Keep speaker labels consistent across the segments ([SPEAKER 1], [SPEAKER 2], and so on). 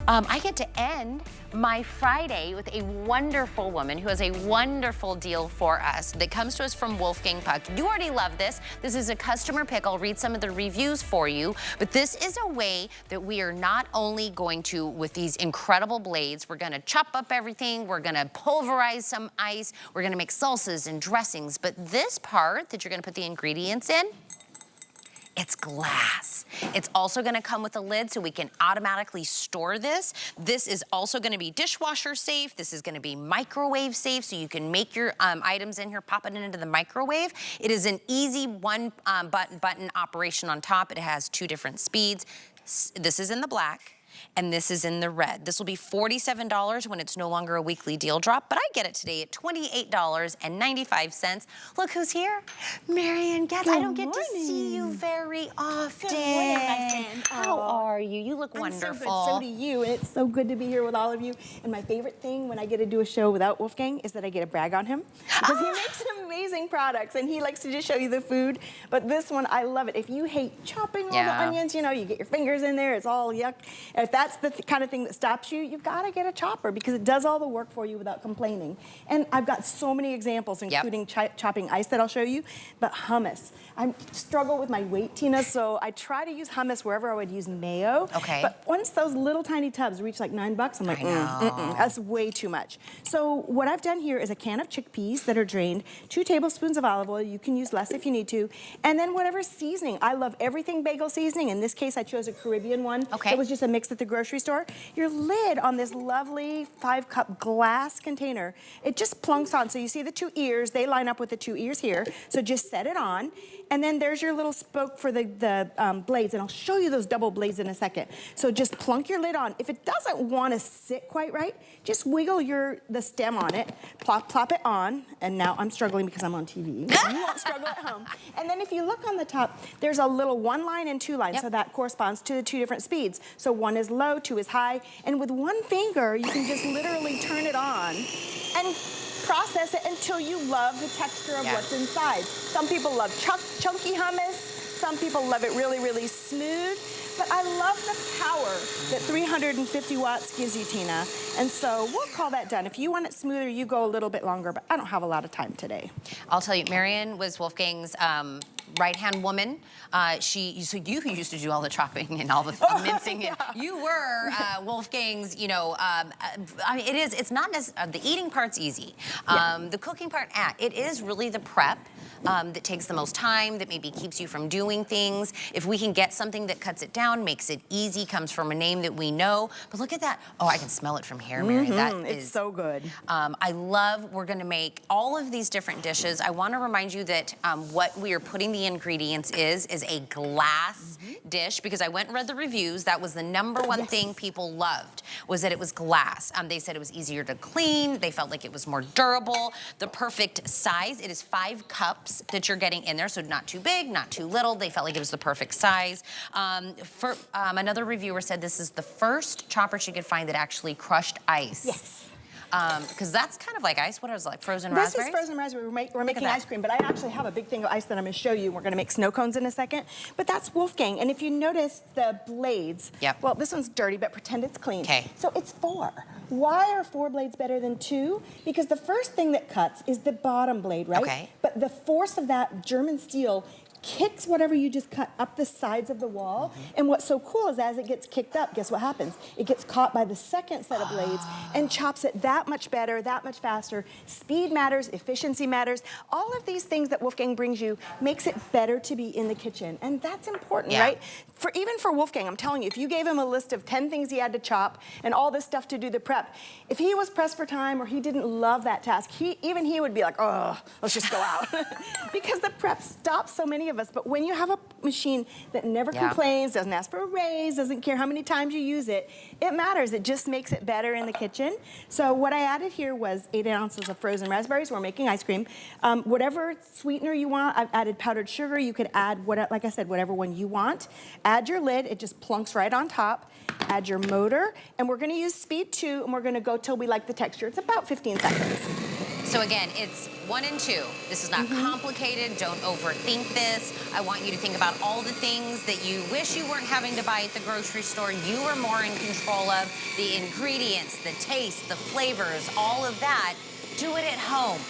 [SPEAKER 1] I get to end my Friday with a wonderful woman who has a wonderful deal for us that comes to us from Wolfgang Puck. You already love this. This is a customer pick. I'll read some of the reviews for you, but this is a way that we are not only going to, with these incredible blades, we're gonna chop up everything, we're gonna pulverize some ice, we're gonna make salsas and dressings, but this part that you're gonna put the ingredients in, it's glass. It's also gonna come with a lid so we can automatically store this. This is also gonna be dishwasher safe. This is gonna be microwave safe, so you can make your items in here, pop it into the microwave. It is an easy one button operation on top. It has 2 different speeds. This is in the black, and this is in the red. This will be $47 when it's no longer a weekly deal drop, but I get it today at $28.95. Look who's here, Marian Getz. I don't get to see you very often.
[SPEAKER 2] Good morning, my friend.
[SPEAKER 1] How are you? You look wonderful.
[SPEAKER 2] So good. So do you, and it's so good to be here with all of you. And my favorite thing when I get to do a show without Wolfgang is that I get to brag on him, because he makes amazing products, and he likes to just show you the food. But this one, I love it. If you hate chopping all the onions, you know, you get your fingers in there, it's all yuck. If that's the kind of thing that stops you, you've got to get a chopper, because it does all the work for you without complaining. And I've got so many examples, including chopping ice that I'll show you. But hummus, I struggle with my weight, Tina, so I try to use hummus wherever I would use mayo.
[SPEAKER 1] Okay.
[SPEAKER 2] But once those little tiny tubs reach like $9, I'm like, that's way too much. So what I've done here is a can of chickpeas that are drained, 2 tablespoons of olive oil. You can use less if you need to. And then whatever seasoning. I love everything bagel seasoning. In this case, I chose a Caribbean one.
[SPEAKER 1] Okay.
[SPEAKER 2] It was just a mix at the grocery store. Your lid on this lovely 5-cup glass container, it just plunks on. So you see the 2 ears, they line up with the 2 ears here. So just set it on. And then there's your little spoke for the blades, and I'll show you those double blades in a second. So just plunk your lid on. If it doesn't want to sit quite right, just wiggle the stem on it, plop it on, and now I'm struggling because I'm on TV. You won't struggle at home. And then if you look on the top, there's a little 1 line and 2 lines, so that corresponds to the 2 different speeds. So 1 is low, 2 is high, and with 1 finger, you can just literally turn it on and process it until you love the texture of what's inside. Some people love chunky hummus. Some people love it really, really smooth. But I love the power that 350 watts gives you, Tina. And so we'll call that done. If you want it smoother, you go a little bit longer, but I don't have a lot of time today.
[SPEAKER 1] I'll tell you, Marian was Wolfgang's right-hand woman. So you used to do all the chopping and all the mincing. You were Wolfgang's, you know, I mean, it's not necessarily, the eating part's easy. The cooking part, it is really the prep that takes the most time, that maybe keeps you from doing things. If we can get something that cuts it down, makes it easy, comes from a name that we know. But look at that. Oh, I can smell it from here, Mary.
[SPEAKER 2] It's so good.
[SPEAKER 1] We're gonna make all of these different dishes. I wanna remind you that what we are putting the ingredients is a glass dish, because I went and read the reviews. That was the #1 thing people loved, was that it was glass. They said it was easier to clean. They felt like it was more durable. The perfect size, it is 5 cups that you're getting in there, so not too big, not too little. They felt like it was the perfect size. Another reviewer said this is the first chopper she could find that actually crushed ice.
[SPEAKER 2] Yes.
[SPEAKER 1] Because that's kind of like ice. What is it, like frozen raspberries?
[SPEAKER 2] This is frozen raspberry. We're making ice cream, but I actually have a big thing of ice that I'm going to show you. We're going to make snow cones in a second. But that's Wolfgang. And if you notice the blades, well, this one's dirty, but pretend it's clean.
[SPEAKER 1] Okay.
[SPEAKER 2] So it's 4. Why are 4 blades better than 2? Because the first thing that cuts is the bottom blade, right?
[SPEAKER 1] Okay.
[SPEAKER 2] But the force of that German steel kicks whatever you just cut up the sides of the wall. And what's so cool is as it gets kicked up, guess what happens? It gets caught by the second set of blades and chops it that much better, that much faster. Speed matters, efficiency matters. All of these things that Wolfgang brings you makes it better to be in the kitchen. And that's important, right? Even for Wolfgang, I'm telling you, if you gave him a list of 10 things he had to chop and all this stuff to do the prep, if he was pressed for time or he didn't love that task, even he would be like, oh, let's just go out. Because the prep stops so many of us. But when you have a machine that never complains, doesn't ask for a raise, doesn't care how many times you use it, it matters. It just makes it better in the kitchen. So what I added here was 8 ounces of frozen raspberries. We're making ice cream. Whatever sweetener you want, I've added powdered sugar. You could add, like I said, whatever one you want. Add your lid. It just plunks right on top. Add your motor. And we're going to use speed 2, and we're going to go till we like the texture. It's about 15 seconds.
[SPEAKER 1] So again, it's 1 and 2. This is not complicated. Don't overthink this. I want you to think about all the things that you wish you weren't having to buy at the grocery store. You are more in control of the ingredients, the taste, the flavors, all of that. Do it at home.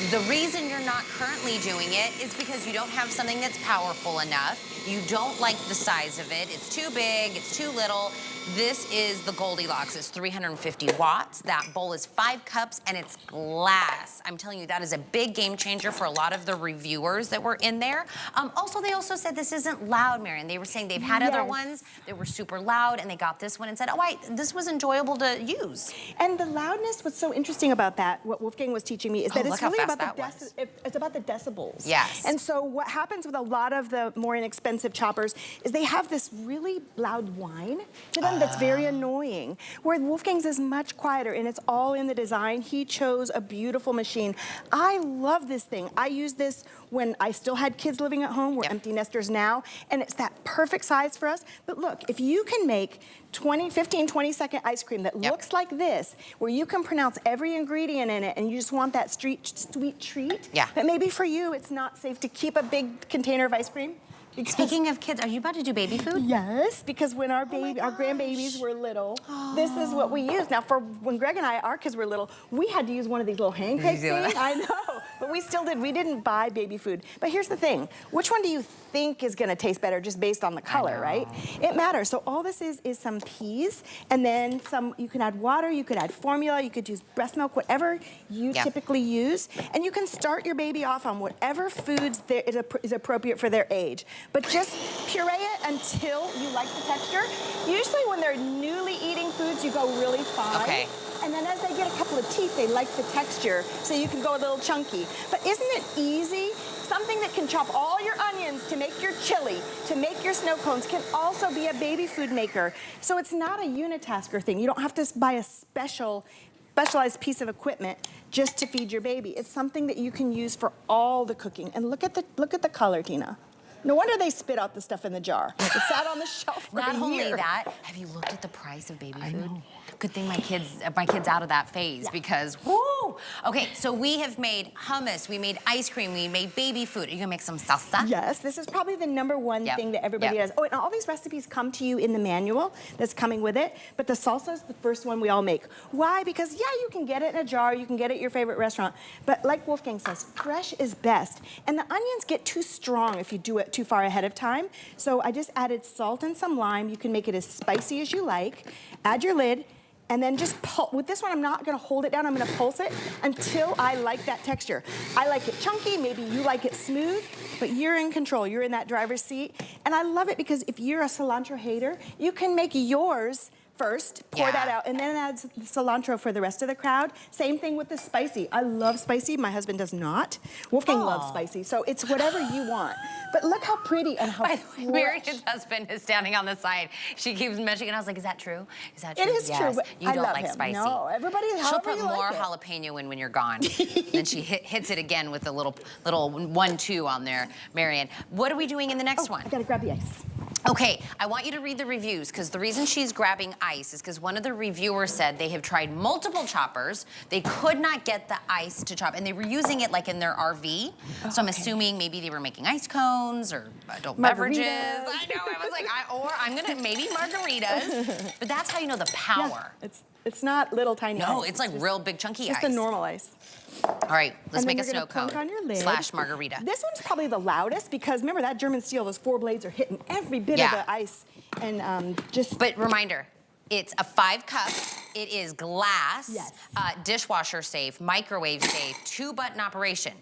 [SPEAKER 1] The reason you're not currently doing it is because you don't have something that's powerful enough. You don't like the size of it. It's too big, it's too little. This is the Goldilocks. It's 350 watts. That bowl is 5 cups and it's glass. I'm telling you, that is a big game changer for a lot of the reviewers that were in there. Also, they also said this isn't loud, Marian. They were saying they've had other ones that were super loud and they got this one and said, oh, this was enjoyable to use.
[SPEAKER 2] And the loudness, what's so interesting about that, what Wolfgang was teaching me, is that it's really about it's about the decibels.
[SPEAKER 1] Yes.
[SPEAKER 2] And so what happens with a lot of the more inexpensive choppers is they have this really loud whine to them that's very annoying. Where Wolfgang's is much quieter and it's all in the design. He chose a beautiful machine. I love this thing. I used this when I still had kids living at home. We're empty nesters now, and it's that perfect size for us. But look, if you can make 15, 20-second ice cream that looks like this, where you can pronounce every ingredient in it and you just want that sweet treat, but maybe for you it's not safe to keep a big container of ice cream.
[SPEAKER 1] Speaking of kids, are you about to do baby food?
[SPEAKER 2] Yes, because when our grandbabies were little, this is what we used. Now, for when Greg and our kids were little, we had to use one of these little hand crank things. I know, but we still did. We didn't buy baby food. But here's the thing: which one do you think is going to taste better, just based on the color, right? It matters. So all this is some peas, and then some. You can add water, you could add formula, you could use breast milk, whatever you typically use, and you can start your baby off on whatever foods is appropriate for their age. But just puree it until you like the texture. Usually when they're newly eating foods, you go really fine.
[SPEAKER 1] Okay.
[SPEAKER 2] And then as they get a couple of teeth, they like the texture, so you can go a little chunky. But isn't it easy? Something that can chop all your onions to make your chili, to make your snow cones, can also be a baby food maker. So it's not a unitasker thing. You don't have to buy a specialized piece of equipment just to feed your baby. It's something that you can use for all the cooking. And look at the color, Tina. No wonder they spit out the stuff in the jar. It sat on the shelf for a year.
[SPEAKER 1] Not only that, have you looked at the price of baby food? Good thing my kid's out of that phase because, whoo! Okay, so we have made hummus, we made ice cream, we made baby food. Are you gonna make some salsa?
[SPEAKER 2] Yes, this is probably the #1 thing that everybody does. Oh, and all these recipes come to you in the manual that's coming with it, but the salsa is the first one we all make. Why? Because you can get it in a jar, you can get it at your favorite restaurant, but like Wolfgang says, fresh is best. And the onions get too strong if you do it too far ahead of time. So I just added salt and some lime. You can make it as spicy as you like. Add your lid, and then just pulse. With this one, I'm not gonna hold it down, I'm gonna pulse it until I like that texture. I like it chunky, maybe you like it smooth, but you're in control, you're in that driver's seat. And I love it because if you're a cilantro hater, you can make yours first, pour that out, and then add cilantro for the rest of the crowd. Same thing with the spicy. I love spicy, my husband does not. Wolfgang loves spicy, so it's whatever you want. But look how pretty and how
[SPEAKER 1] By the way, Marian's husband is standing on the side. She keeps mentioning, and I was like, is that true? Is that true?
[SPEAKER 2] It is true, but
[SPEAKER 1] you don't like
[SPEAKER 2] him.
[SPEAKER 1] spicy.
[SPEAKER 2] No, everybody,
[SPEAKER 1] She'll put
[SPEAKER 2] you
[SPEAKER 1] more
[SPEAKER 2] like
[SPEAKER 1] jalapeno in when you're gone. Then she hits it again with a little 1-2 on there, Marian. What are we doing in the next one?
[SPEAKER 2] I gotta grab the ice.
[SPEAKER 1] Okay, I want you to read the reviews, because the reason she's grabbing ice is because one of the reviewers said they have tried multiple choppers. They could not get the ice to chop, and they were using it like in their RV. So I'm assuming maybe they were making ice cones or adult beverages. I know, I was like, or I'm gonna maybe margaritas. But that's how you know the power.
[SPEAKER 2] Yeah, it's not little tiny ice.
[SPEAKER 1] No, it's like real big chunky ice.
[SPEAKER 2] Just a normal ice.
[SPEAKER 1] All right, let's make a snow cone
[SPEAKER 2] on your lid.
[SPEAKER 1] / margarita.
[SPEAKER 2] This one's probably the loudest because remember that German steel, those 4 blades are hitting every bit of the ice. And
[SPEAKER 1] But reminder, it's a 5 cup. It is glass, dishwasher safe, microwave safe, 2-button operation.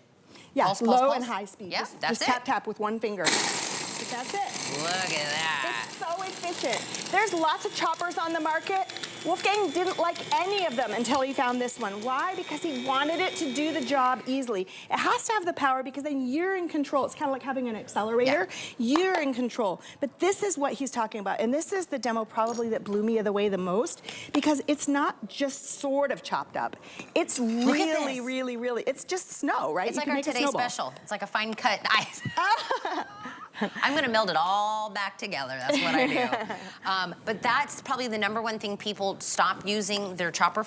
[SPEAKER 2] Yeah,
[SPEAKER 1] pulse,
[SPEAKER 2] low
[SPEAKER 1] pulse.
[SPEAKER 2] and high speed.
[SPEAKER 1] Yeah,
[SPEAKER 2] just tap with one finger. But that's it.
[SPEAKER 1] Look at that.
[SPEAKER 2] It's so efficient. There's lots of choppers on the market. Wolfgang didn't like any of them until he found this one. Why? Because he wanted it to do the job easily. It has to have the power because then you're in control. It's kind of like having an accelerator. You're in control. But this is what he's talking about. And this is the demo probably that blew me away the most because it's not just sort of chopped up. It's really, really, it's just snow, right?
[SPEAKER 1] It's like our today's special. It's like a fine cut ice. I'm gonna meld it all back together. That's what I do. But that's probably the #1 thing people stop using their chopper